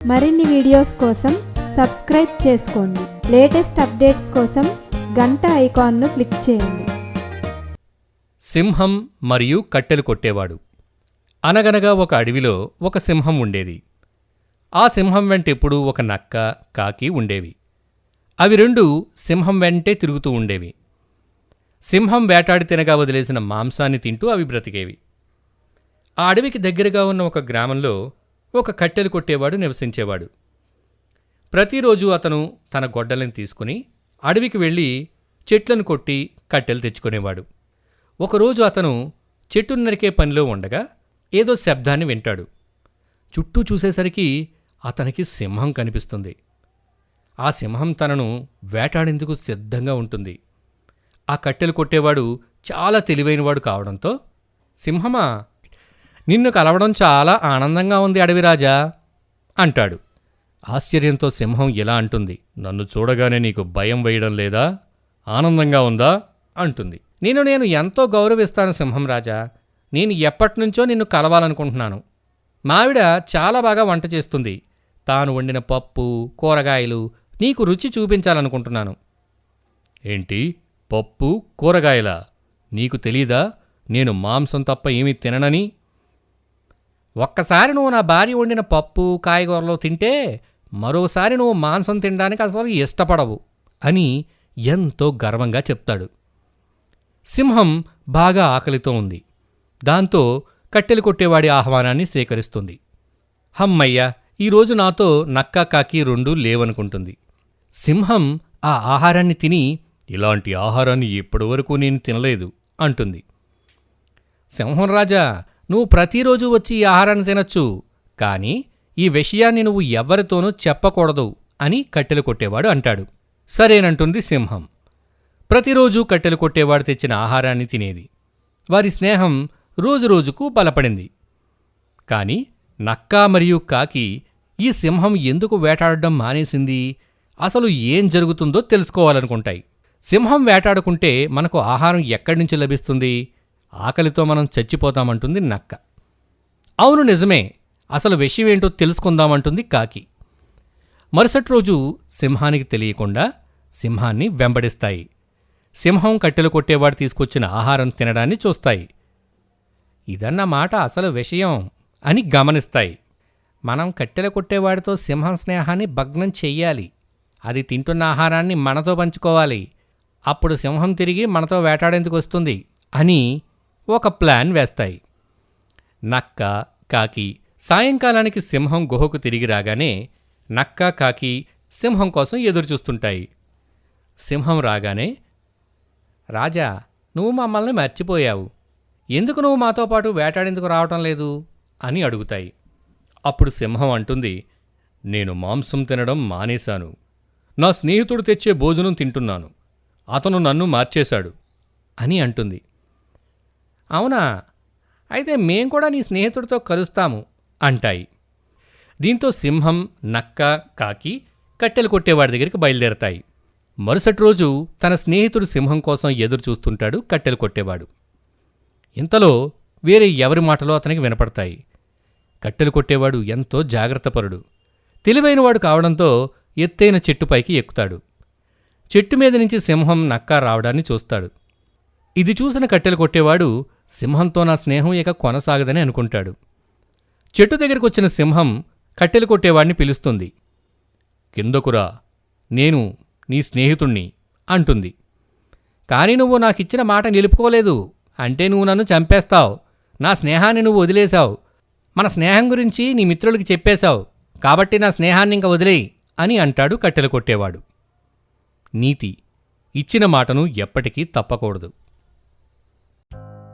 మరిన్ని వీడియోస్ కోసం సబ్స్క్రైబ్ చేసుకోండి. లేటెస్ట్ అప్డేట్స్ కోసం గంట ఐకాన్ను క్లిక్ చేయండి. సింహం మరియు కట్టెలు కొట్టేవాడు. అనగనగా ఒక అడవిలో ఒక సింహం ఉండేది. ఆ సింహం వెంట ఎప్పుడూ ఒక నక్క, కాకి ఉండేవి. అవి రెండు సింహం వెంటే తిరుగుతూ ఉండేవి. సింహం వేటాడి తినగా వదిలేసిన మాంసాన్ని తింటూ అవి బ్రతికేవి. ఆ అడవికి దగ్గరగా ఉన్న ఒక గ్రామంలో ఒక కట్టెలు కొట్టేవాడు నివసించేవాడు. ప్రతిరోజు అతను తన గొడ్డలను తీసుకుని అడవికి వెళ్ళి చెట్లను కొట్టి కట్టెలు తెచ్చుకునేవాడు. ఒకరోజు అతను చెట్టును నరికే పనిలో ఉండగా ఏదో శబ్దాన్ని వింటాడు. చుట్టూ చూసేసరికి అతనికి సింహం కనిపిస్తుంది. ఆ సింహం తనను వేటాడేందుకు సిద్ధంగా ఉంటుంది. ఆ కట్టెలు కొట్టేవాడు చాలా తెలివైనవాడు కావడంతో, సింహమా, నిన్ను కలవడం చాలా ఆనందంగా ఉంది అడవిరాజా అంటాడు. ఆశ్చర్యంతో సింహం ఇలా అంటుంది, నన్ను చూడగానే నీకు భయం వేయడం లేదా? ఆనందంగా ఉందా అంటుంది. నేను ఎంతో గౌరవిస్తాను సింహం రాజా. నేను ఎప్పటినుంచో నిన్ను కలవాలనుకుంటున్నాను. మావిడ చాలా బాగా వంట చేస్తుంది. తాను వండిన పప్పు, కూరగాయలు నీకు రుచి చూపించాలనుకుంటున్నాను. ఏంటి, పప్పు, కూరగాయలా? నీకు తెలీదా నేను మాంసం తప్ప ఏమీ తిననని? ఒక్కసారి నువ్వు నా భార్య వండిన పప్పు, కాయగూరలో తింటే మరోసారి నువ్వు మాంసం తినడానికి అసలు ఇష్టపడవు అని ఎంతో గర్వంగా చెప్తాడు. సింహం బాగా ఆకలితో ఉంది. దాంతో కట్టెలు కొట్టేవాడి ఆహ్వానాన్ని స్వీకరిస్తుంది. హమ్మయ్య, ఈరోజు నాతో నక్క, కాకి రెండూ లేవనుకుంటుంది. సింహం ఆ ఆహారాన్ని తిని, ఇలాంటి ఆహారాన్ని ఇప్పటివరకు నేను తినలేదు అంటుంది. సింహం రాజా, నువ్వు ప్రతిరోజు వచ్చి ఈ ఆహారాన్ని తినచ్చు, కానీ ఈ విషయాన్ని నువ్వు ఎవరితోనూ చెప్పకూడదు అని కట్టెలు కొట్టేవాడు అంటాడు. సరేనంటుంది సింహం. ప్రతిరోజూ కట్టెలు కొట్టేవాడు తెచ్చిన ఆహారాన్ని తినేది. వారి స్నేహం రోజురోజుకు బలపడింది. కాని నక్క మరియు కాకి ఈ సింహం ఎందుకు వేటాడడం మానేసింది, అసలు ఏం జరుగుతుందో తెలుసుకోవాలనుకుంటాయి. సింహం వేటాడుకుంటే మనకు ఆహారం ఎక్కడి నుంచి లభిస్తుంది? ఆకలితో మనం చచ్చిపోతామంటుంది నక్క. అవును నిజమే, అసలు విషయం ఏంటో తెలుసుకుందామంటుంది కాకి. మరుసటి రోజు సింహానికి తెలియకుండా సింహాన్ని వెంబడిస్తాయి. సింహం కట్టెలు కొట్టేవాడు తీసుకొచ్చిన ఆహారం తినడాన్ని చూస్తాయి. ఇదన్నమాట అసలు విషయం అని గమనిస్తాయి. మనం కట్టెలు కొట్టేవాడితో సింహం స్నేహాన్ని భగ్నం చెయ్యాలి. అది తింటున్న ఆహారాన్ని మనతో పంచుకోవాలి. అప్పుడు సింహం తిరిగి మనతో వేటాడేందుకు వస్తుంది అని ఒక ప్లాన్ వేస్తాయి. నక్క, కాకి సాయంకాలానికి సింహం గుహకు తిరిగి రాగానే నక్క, కాకి సింహం కోసం ఎదురుచూస్తుంటాయి. సింహం రాగానే, రాజా, నువ్వు మమ్మల్ని మర్చిపోయావు. ఎందుకు నువ్వు మాతో పాటు వేటాడేందుకు రావటం లేదు అని అడుగుతాయి. అప్పుడు సింహం అంటుంది, నేను మాంసం తినడం మానేశాను. నా స్నేహితుడు తెచ్చే భోజనం తింటున్నాను. అతను నన్ను మార్చేశాడు అని అంటుంది. అవునా, అయితే మేం కూడా నీ స్నేహితుడితో కలుస్తాము అంటాయి. దీంతో సింహం, నక్క, కాకి కట్టెలు కొట్టేవాడి దగ్గరికి బయలుదేరతాయి. మరుసటి రోజు తన స్నేహితుడు సింహం కోసం ఎదురు చూస్తుంటాడు కట్టెలు కొట్టేవాడు. ఇంతలో వేరే ఎవరి మాటలో అతనికి వినపడతాయి. కట్టెలు కొట్టేవాడు ఎంతో జాగ్రత్తపరుడు, తెలివైనవాడు కావడంతో ఎత్తైన చెట్టుపైకి ఎక్కుతాడు. చెట్టు మీద నుంచి సింహం, నక్క రావడాన్ని చూస్తాడు. ఇది చూసిన కట్టెలు కొట్టేవాడు సింహంతో నా స్నేహం ఇక కొనసాగదని అనుకుంటాడు. చెట్టు దగ్గరికి వచ్చిన సింహం కట్టెలు కొట్టేవాడిని పిలుస్తుంది. కిందకురా, నేను నీ స్నేహితుణ్ణి అంటుంది. కానీ నువ్వు నాకిచ్చిన మాట నిలుపుకోలేదు, అంటే నువ్వు నన్ను చంపేస్తావు. నా స్నేహాన్ని నువ్వు వదిలేశావు. మన స్నేహం గురించి నీ మిత్రులకి చెప్పేశావు, కాబట్టి నా స్నేహాన్ని ఇంక వదిలేయి అని అంటాడు కట్టెలు కొట్టేవాడు. నీతి: ఇచ్చిన మాటను ఎప్పటికీ తప్పకూడదు.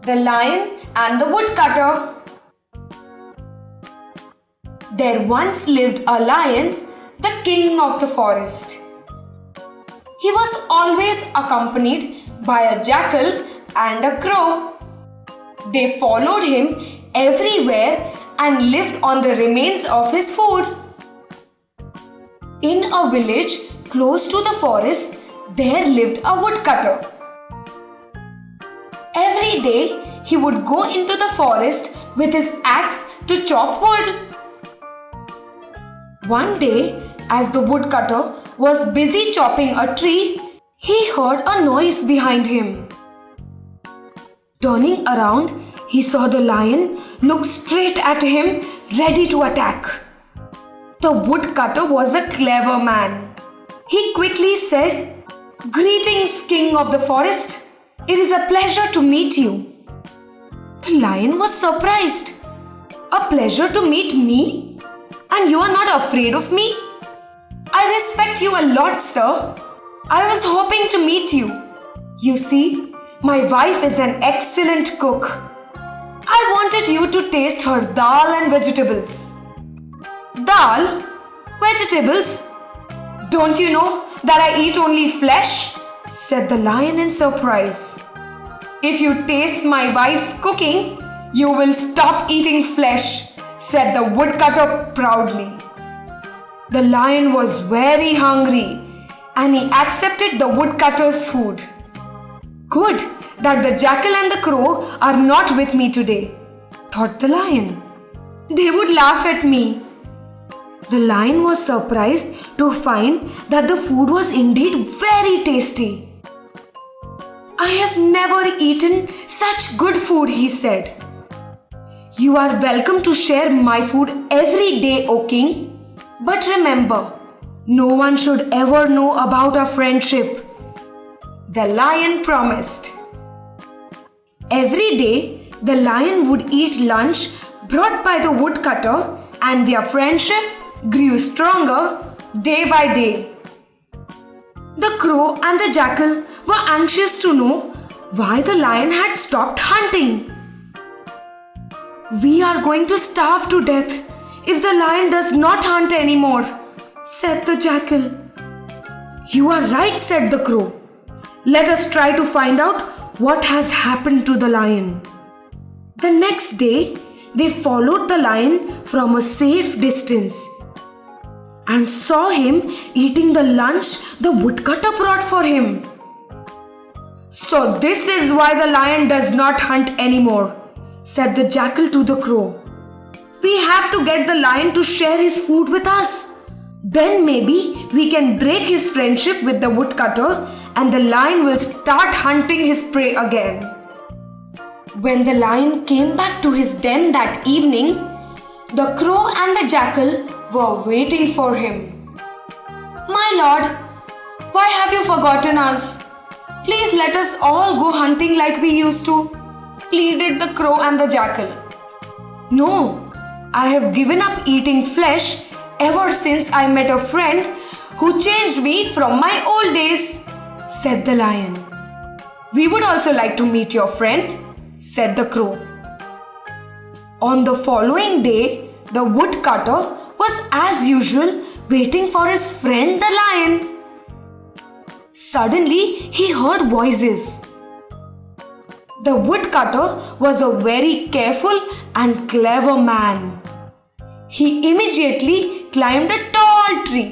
The Lion and the Woodcutter. There once lived a lion, the king of the forest. He was always accompanied by a jackal and a crow. They followed him everywhere and lived on the remains of his food. In a village close to the forest, there lived a woodcutter. Every day, he would go into the forest with his axe to chop wood. One day, as the woodcutter was busy chopping a tree, he heard a noise behind him. Turning around, he saw the lion look straight at him, ready to attack. The woodcutter was a clever man. He quickly said, "Greetings, King of the Forest. It is a pleasure to meet you." The lion was surprised. "A pleasure to meet me? And you are not afraid of me? I respect you a lot, sir. I was hoping to meet you. You see, my wife is an excellent cook. I wanted you to taste her dal and vegetables." "Dal? Vegetables? Don't you know that I eat only flesh?" said the lion in surprise. "If you taste my wife's cooking, you will stop eating flesh," said the woodcutter proudly. The lion was very hungry and he accepted the woodcutter's food. "Good that the jackal and the crow are not with me today," thought the lion. "They would laugh at me." The lion was surprised to find that the food was indeed very tasty. "I have never eaten such good food," he said. "You are welcome to share my food every day, O king. But remember, no one should ever know about our friendship." The lion promised. Every day, the lion would eat lunch brought by the woodcutter, and their friendship grew stronger day by day. The crow and the jackal were anxious to know why the lion had stopped hunting. "We are going to starve to death if the lion does not hunt anymore," said the jackal. "You are right," said the crow. "Let us try to find out what has happened to the lion." The next day, they followed the lion from a safe distance and saw him eating the lunch the woodcutter brought for him. "So this is why the lion does not hunt anymore," said the jackal to the crow. "We have to get the lion to share his food with us. Then maybe we can break his friendship with the woodcutter and the lion will start hunting his prey again." When the lion came back to his den that evening, the crow and the jackal were waiting for him. "My lord, why have you forgotten us? Please let us all go hunting like we used to," pleaded the crow and the jackal. "No, I have given up eating flesh ever since I met a friend who changed me from my old days," said the lion. "We would also like to meet your friend," said the crow. On the following day, the woodcutter was as usual waiting for his friend the lion. Suddenly, he heard voices. The woodcutter was a very careful and clever man. He immediately climbed a tall tree.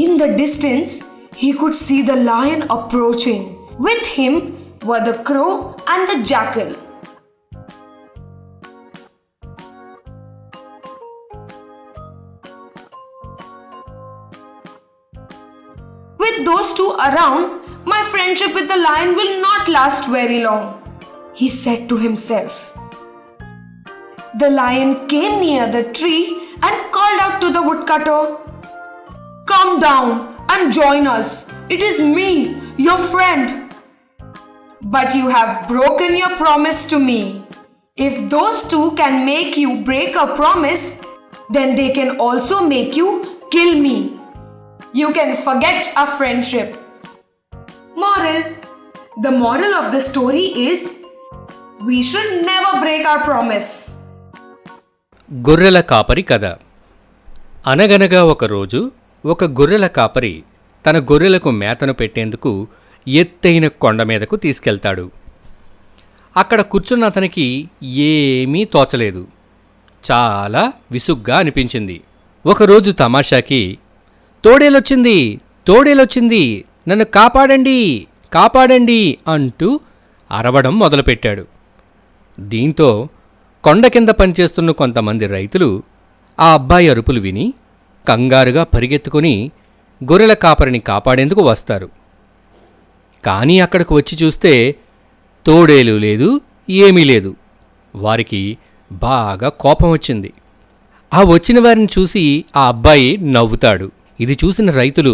In the distance, he could see the lion approaching. With him were the crow and the jackal. "With those two around, my friendship with the lion will not last very long," he said to himself. The lion came near the tree and called out to the woodcutter, "Come down and join us. It is me, your friend." "But you have broken your promise to me. If those two can make you break a promise, then they can also make you kill me. You can forget our friendship." Moral: the moral of the story is, we should never break our promise. గొర్రెల కాపరి కథ. అనగనగా ఒకరోజు ఒక గొర్రెల కాపరి తన గొర్రెలకు మేతను పెట్టేందుకు ఎత్తైన కొండ మీదకు తీసుకెళ్తాడు. అక్కడ కూర్చున్న అతనికి ఏమీ తోచలేదు. చాలా విసుగ్గా అనిపించింది. ఒకరోజు తమాషాకి, "తోడేలొచ్చింది, తోడేలొచ్చింది, నన్ను కాపాడండి, కాపాడండి" అంటూ అరవడం మొదలుపెట్టాడు. దీంతో కొండ కింద పనిచేస్తున్న కొంతమంది రైతులు ఆ అబ్బాయి అరుపులు విని కంగారుగా పరిగెత్తుకుని గొర్రెల కాపరిని కాపాడేందుకు వస్తారు. కానీ అక్కడికి వచ్చి చూస్తే తోడేలు లేదు, ఏమీ లేదు. వారికి బాగా కోపం వచ్చింది. ఆ వచ్చిన వారిని చూసి ఆ అబ్బాయి నవ్వుతాడు. ఇది చూసిన రైతులు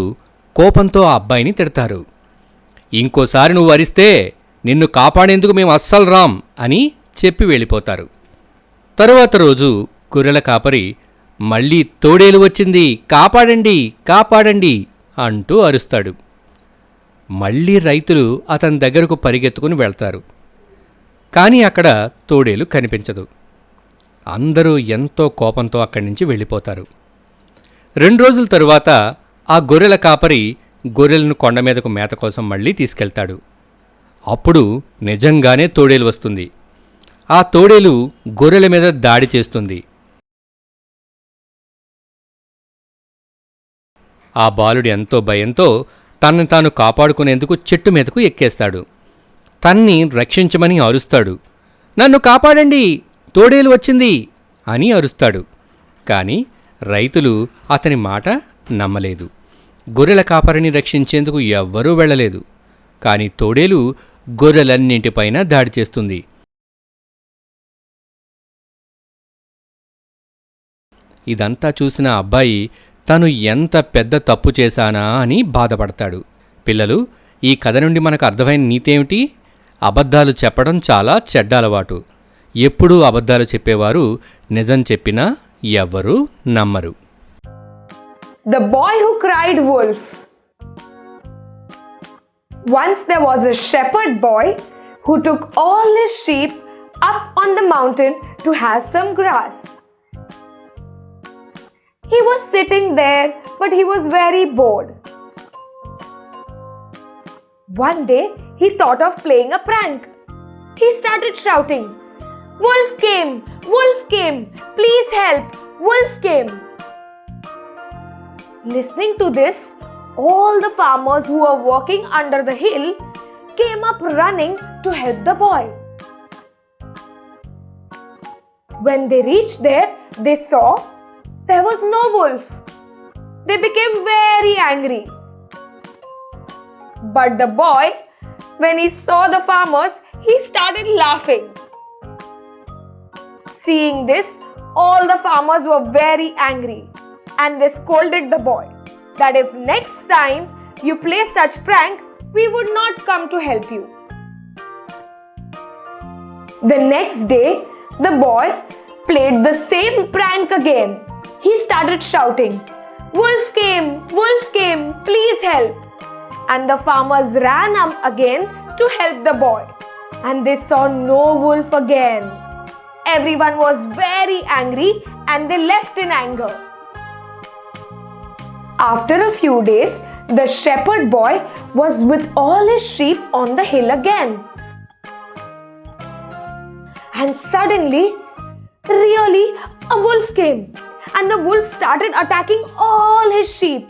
కోపంతో ఆ అబ్బాయిని తిడతారు. ఇంకోసారి నువ్వు అరిస్తే నిన్ను కాపాడేందుకు మేము అస్సలు రాం అని చెప్పి వెళ్ళిపోతారు. తరువాత రోజు గొర్రెల కాపరి మళ్ళీ తోడేలు వచ్చింది, కాపాడండి కాపాడండి అంటూ అరుస్తాడు. మళ్ళీ రైతులు అతని దగ్గరకు పరిగెత్తుకుని వెళ్తారు. కానీ అక్కడ తోడేలు కనిపించదు. అందరూ ఎంతో కోపంతో అక్కడి నుంచి వెళ్ళిపోతారు. 2 రోజుల తరువాత ఆ గొర్రెల కాపరి గొర్రెలను కొండ మీదకు మేత కోసం మళ్ళీ తీసుకెళ్తాడు. అప్పుడు నిజంగానే తోడేలు వస్తుంది. ఆ తోడేలు గొర్రెల మీద దాడి చేస్తుంది. ఆ బాలుడు ఎంతో భయంతో తనని తాను కాపాడుకునేందుకు చెట్టు మీదకు ఎక్కేస్తాడు. తన్ని రక్షించమని అరుస్తాడు. నన్ను కాపాడండి, తోడేలు వచ్చింది అని అరుస్తాడు. కానీ రైతులు అతని మాట నమ్మలేదు. గొర్రెల కాపరిని రక్షించేందుకు ఎవ్వరూ వెళ్ళలేదు. కానీ తోడేలు గొర్రెలన్నింటిపైన దాడి చేస్తుంది. ఇదంతా చూసిన అబ్బాయి తను ఎంత పెద్ద తప్పు చేశానా అని బాధపడతాడు. పిల్లలు, ఈ కథ నుండి మనకు అర్థమైన నీతేమిటి? అబద్ధాలు చెప్పడం చాలా చెడ్డ అలవాటు. ఎప్పుడూ అబద్ధాలు చెప్పేవారు నిజం చెప్పినా ఎవ్వరూ నమ్మరు. The boy who cried wolf. Once there was a shepherd boy who took all his sheep up on the mountain to have some grass. He was sitting there, but he was very bored. One day, he thought of playing a prank. He started shouting, "Wolf came! Wolf came! Please help! Wolf came!" Listening to this, all the farmers who were working under the hill came up running to help the boy. When they reached there, they saw there was no wolf. They became very angry. But the boy, when he saw the farmers, he started laughing. Seeing this, all the farmers were very angry and they scolded the boy that if next time you play such prank, we would not come to help you. The next day, the boy played the same prank again. He started shouting, "Wolf came! Wolf came! Please help!" And the farmers ran up again to help the boy. And they saw no wolf again. Everyone was very angry and they left in anger. After a few days, the shepherd boy was with all his sheep on the hill again. And suddenly, really, a wolf came. And the wolf started attacking all his sheep.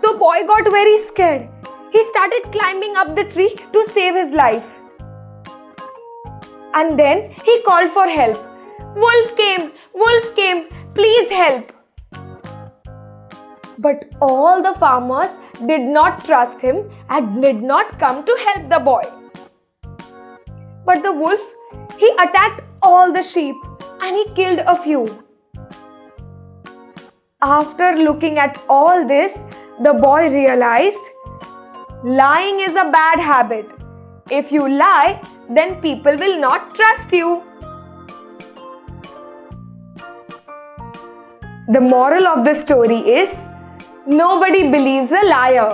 The boy got very scared. He started climbing up the tree to save his life. And then he called for help. "Wolf came! Wolf came! Please help!" But all the farmers did not trust him and did not come to help the boy. But the wolf, he attacked all the sheep and he killed a few. After looking at all this, the boy realized lying is a bad habit. If you lie, then people will not trust you. The moral of the story is, nobody believes a liar.